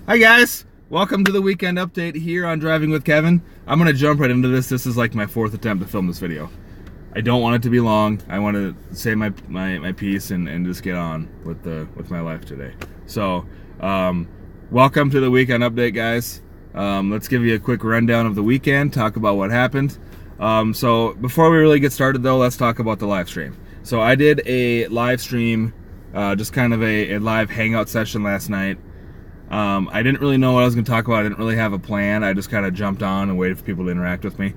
Hi guys, welcome to the weekend update here on Driving with Kevin. I'm gonna jump right into this. This is like my fourth attempt to film this video. I don't want it to be long. I want to say my piece and just get on with my life today. So, welcome to the weekend update, guys. Let's give you a quick rundown of the weekend, talk about what happened. So before we really get started though, let's talk about the live stream. So I did a live stream, just kind of a live hangout session last night. I didn't really know what I was going to talk about. I didn't really have a plan. I just kind of jumped on and waited for people to interact with me.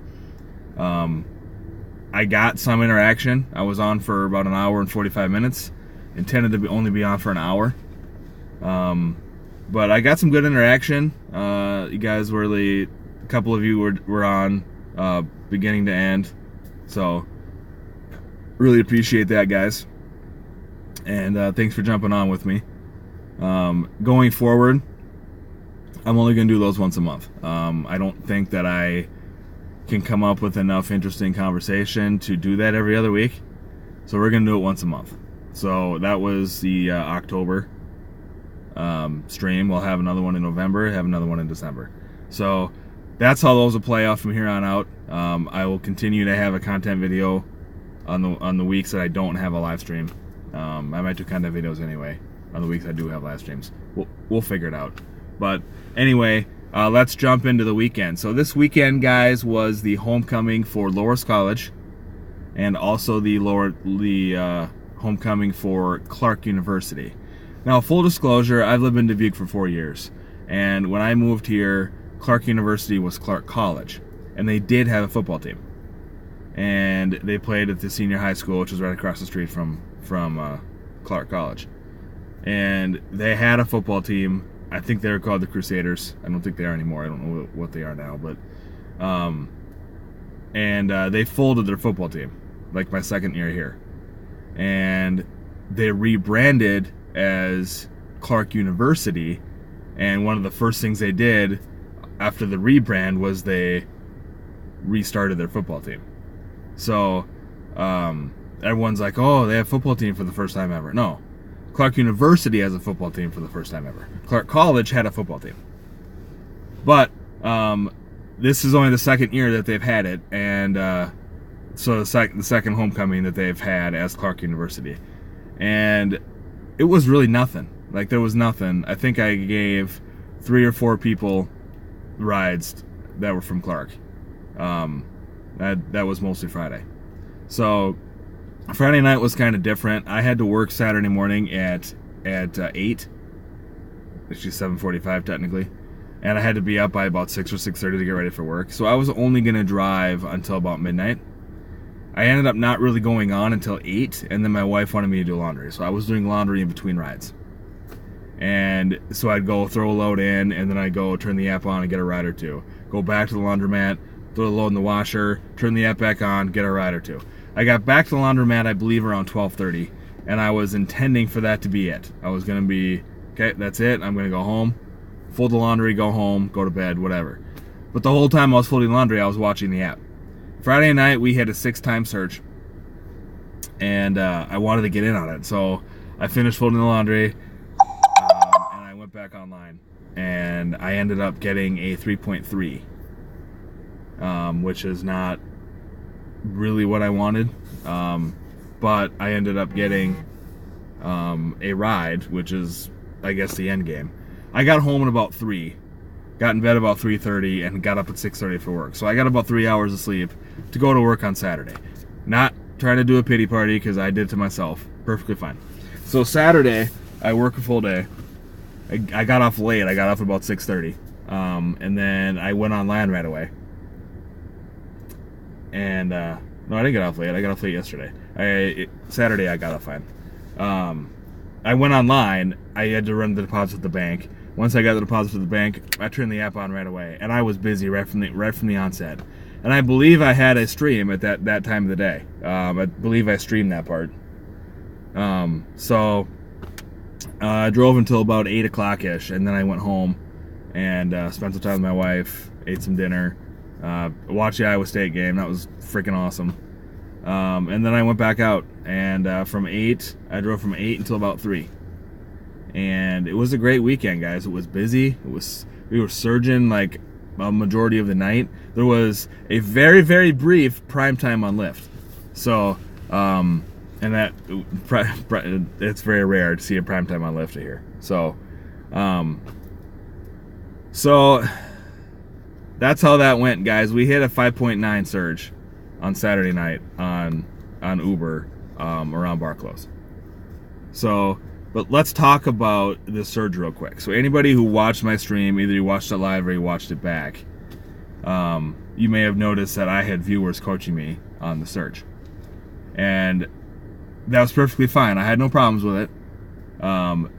I got some interaction. I was on for about an hour and 45 minutes. Intended to only be on for an hour. But I got some good interaction. You guys were a couple of you were on beginning to end. So really appreciate that, guys. And thanks for jumping on with me. Going forward, I'm only going to do those once a month. I don't think that I can come up with enough interesting conversation to do that every other week. So we're going to do it once a month. So that was the October stream. We'll have another one in November, have another one in December. So that's how those will play out from here on out. I will continue to have a content video on the weeks that I don't have a live stream. I might do content videos anyway on the weeks I do have live streams. We'll figure it out. But anyway, let's jump into the weekend. So this weekend, guys, was the homecoming for Loras College, and also the homecoming for Clark University. Now, full disclosure, I've lived in Dubuque for 4 years, and when I moved here, Clark University was Clark College, and they did have a football team, and they played at the senior high school, which is right across the street from Clark College. And they had a football team. I think they were called the Crusaders. I don't think they are anymore. I don't know what they are now, but they folded their football team like my second year here, and they rebranded as Clark University. And one of the first things they did after the rebrand was they restarted their football team. So everyone's like, oh, they have a football team for the first time ever. No, Clark University has a football team for the first time ever. Clark College had a football team. But this is only the second year that they've had it, and so the second homecoming that they've had as Clark University. And it was really nothing. Like, there was nothing. I think I gave 3 or 4 people rides that were from Clark. That was mostly Friday. So Friday night was kind of different. I had to work Saturday morning at 8. Actually 7:45 technically. And I had to be up by about 6 or 6:30 to get ready for work. So I was only going to drive until about midnight. I ended up not really going on until 8, and then my wife wanted me to do laundry. So I was doing laundry in between rides. And so I'd go throw a load in, and then I'd go turn the app on and get a ride or two. Go back to the laundromat, throw the load in the washer, turn the app back on, get a ride or two. I got back to the laundromat, I believe, around 12:30, and I was intending for that to be it. I was going to be, okay, that's it, I'm going to go home, fold the laundry, go home, go to bed, whatever. But the whole time I was folding laundry, I was watching the app. Friday night, we had a 6-time search, and I wanted to get in on it. So I finished folding the laundry, and I went back online, and I ended up getting a 3.3, which is not really what I wanted, but I ended up getting a ride, which is, I guess, the end game. I got home at about 3, got in bed about 3:30, and got up at 6:30 for work. So I got about 3 hours of sleep to go to work on Saturday. Not trying to do a pity party, because I did to myself. Perfectly fine. So Saturday, I work a full day. I got off late. I got off at about 6:30, and then I went online right away. And no, I didn't get off late. I got off late yesterday. Saturday I got off fine. I went online. I had to run the deposit at the bank. Once I got the deposit to the bank, I turned the app on right away, and I was busy right from the onset. And I believe I had a stream at that time of the day. I believe I streamed that part. So I drove until about 8 o'clock-ish, and then I went home and spent some time with my wife, ate some dinner, watched the Iowa State game. That was freaking awesome. And then I went back out, and I drove from 8 until about 3. and it was a great weekend, guys. It was busy. We were surging like a majority of the night. There was a very, very brief prime time on Lyft. So, and that it's very rare to see a prime time on Lyft here. So, so that's how that went, guys. We hit a 5.9 surge on Saturday night on Uber around bar close. So, but let's talk about this surge real quick. So anybody who watched my stream, either you watched it live or you watched it back, you may have noticed that I had viewers coaching me on the surge. And that was perfectly fine. I had no problems with it.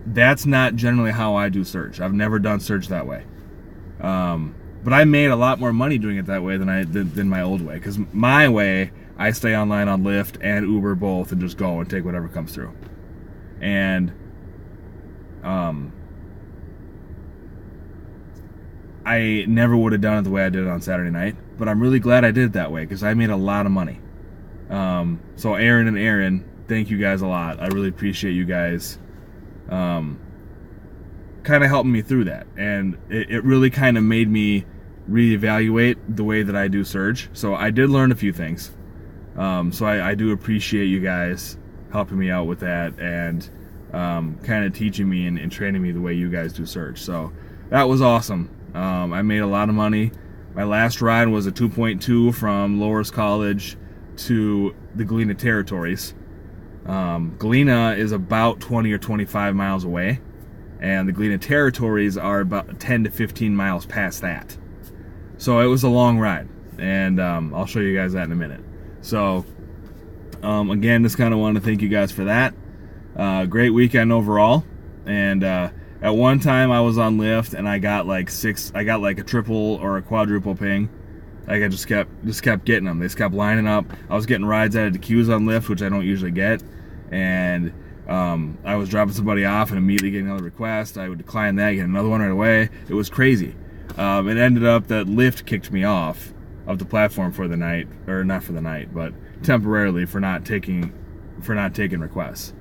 That's not generally how I do surge. I've never done surge that way. But I made a lot more money doing it that way than my old way. Because my way, I stay online on Lyft and Uber both and just go and take whatever comes through. And I never would have done it the way I did it on Saturday night, but I'm really glad I did it that way because I made a lot of money. So Aaron and Aaron, thank you guys a lot. I really appreciate you guys kind of helping me through that, and it really kind of made me reevaluate the way that I do surge. So I did learn a few things. So I do appreciate you guys helping me out with that and kind of teaching me and training me the way you guys do surge. So that was awesome. I made a lot of money. My last ride was a 2.2 from Loras College to the Galena Territories. Galena is about 20 or 25 miles away, and the Galena Territories are about 10 to 15 miles past that. So it was a long ride, and I'll show you guys that in a minute. So again, just kind of want to thank you guys for that. Great weekend overall. And at one time I was on Lyft and I got like a triple or a quadruple ping. Like I just kept getting them. They just kept lining up. I was getting rides out of the queues on Lyft, which I don't usually get. And I was dropping somebody off and immediately getting another request. I would decline that, get another one right away. It was crazy. It ended up that Lyft kicked me off of the platform for the night, or not for the night, but temporarily for not taking requests.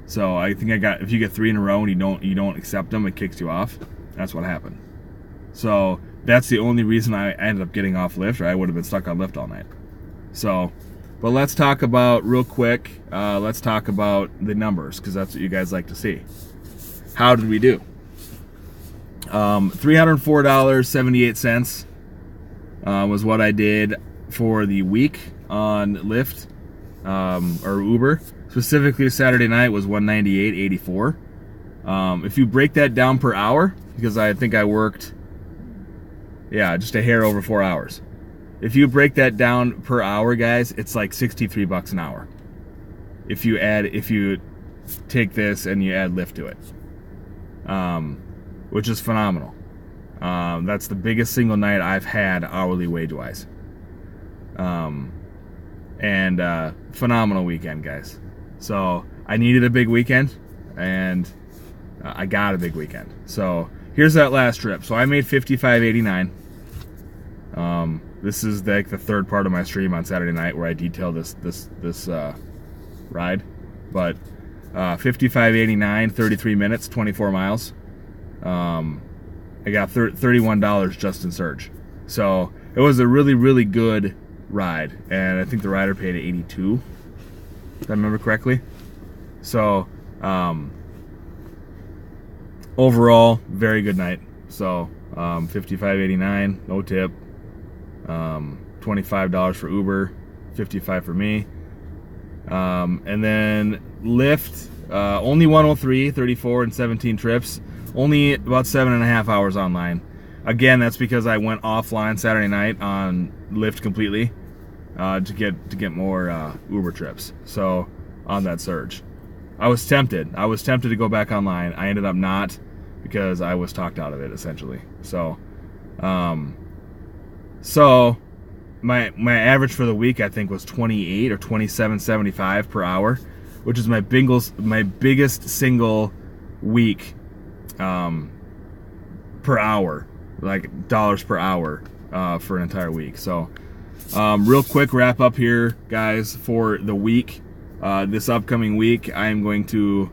So I think if you get 3 in a row and you don't accept them, it kicks you off. That's what happened. So that's the only reason I ended up getting off Lyft, or I would have been stuck on Lyft all night. So, but let's talk about real quick. Let's talk about the numbers because that's what you guys like to see. How did we do? $304.78 was what I did for the week on Lyft or Uber. Specifically, Saturday night was $198.84. If you break that down per hour, because I think I worked, just a hair over 4 hours. If you break that down per hour, guys, it's like $63 an hour. If you take this and you add Lyft to it, which is phenomenal. That's the biggest single night I've had hourly wage-wise. And phenomenal weekend, guys. So I needed a big weekend, and I got a big weekend. So here's that last trip. So I made $55.89. This is like the third part of my stream on Saturday night where I detail this ride. But $55.89, 33 minutes, 24 miles. I got $31 just in surge. So it was a really, really good ride, and I think the rider paid $82, if I remember correctly. So overall, very good night. So $55.89, no tip. $25 for Uber, $55 for me. And then Lyft, only 103, 34, and 17 trips. Only about 7.5 hours online. Again, that's because I went offline Saturday night on Lyft completely to get more Uber trips. So on that surge, I was tempted to go back online. I ended up not, because I was talked out of it essentially. So my average for the week I think was 28 or 27.75 per hour, which is my biggest single week per hour, like dollars per hour for an entire week. So real quick wrap up here, guys, for the week. This upcoming week I am going to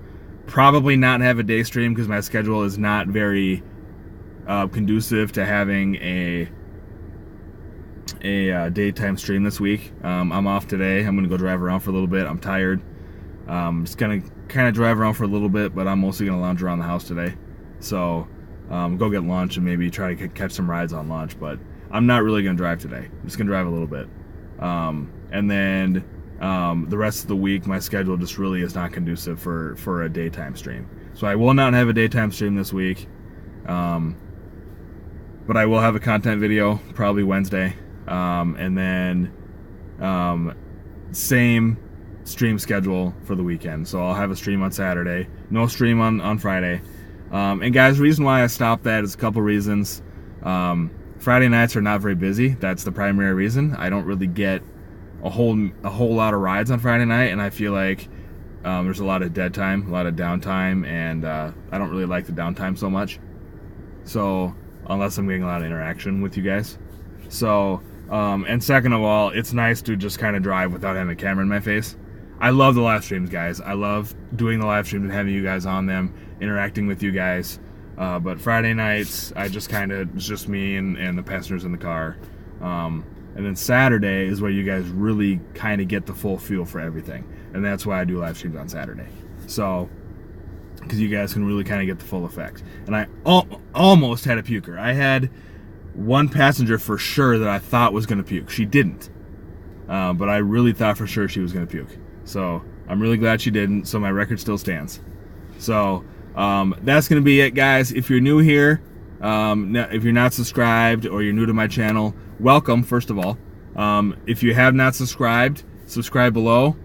probably not have a day stream because my schedule is not very conducive to having a daytime stream this week. I'm off today. I'm gonna go drive around for a little bit. I'm tired. Just gonna kind of drive around for a little bit, but I'm mostly gonna lounge around the house today. So go get lunch and maybe try to catch some rides on lunch. But I'm not really gonna drive today. I'm just gonna drive a little bit. And then the rest of the week, my schedule just really is not conducive for a daytime stream. So I will not have a daytime stream this week. But I will have a content video probably Wednesday. And then same stream schedule for the weekend. So I'll have a stream on Saturday, no stream on Friday. And guys, the reason why I stopped that is a couple reasons. Friday nights are not very busy. That's the primary reason. I don't really get a whole lot of rides on Friday night, and I feel like there's a lot of dead time, a lot of downtime, and I don't really like the downtime so much. So unless I'm getting a lot of interaction with you guys. So and second of all, it's nice to just kind of drive without having a camera in my face. I love the live streams, guys. I love doing the live streams and having you guys on them, interacting with you guys. But Friday nights, it's just me and the passengers in the car. And then Saturday is where you guys really kind of get the full feel for everything. And that's why I do live streams on Saturday. So, because you guys can really kind of get the full effect. And I almost had a puker. I had one passenger for sure that I thought was going to puke. She didn't. But I really thought for sure she was going to puke. So, I'm really glad she didn't. So, my record still stands. So, that's going to be it, guys. If you're new here, if you're not subscribed or you're new to my channel, welcome, first of all. If you have not subscribed, subscribe below.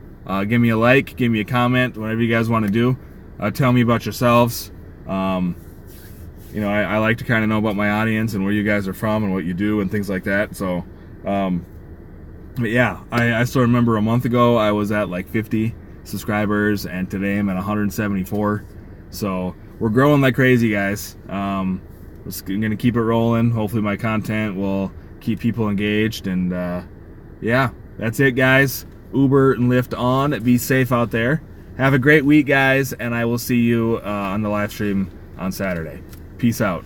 Give me a like, give me a comment, whatever you guys want to do. Tell me about yourselves. You know, I like to kind of know about my audience and where you guys are from and what you do and things like that. So, but yeah, I still remember a month ago I was at like 50 subscribers, and today I'm at 174. So we're growing like crazy, guys. I'm gonna keep it rolling. Hopefully my content will keep people engaged, and yeah, that's it, guys. Uber and Lyft on. Be safe out there. Have a great week, guys, and I will see you on the live stream on Saturday. Peace out.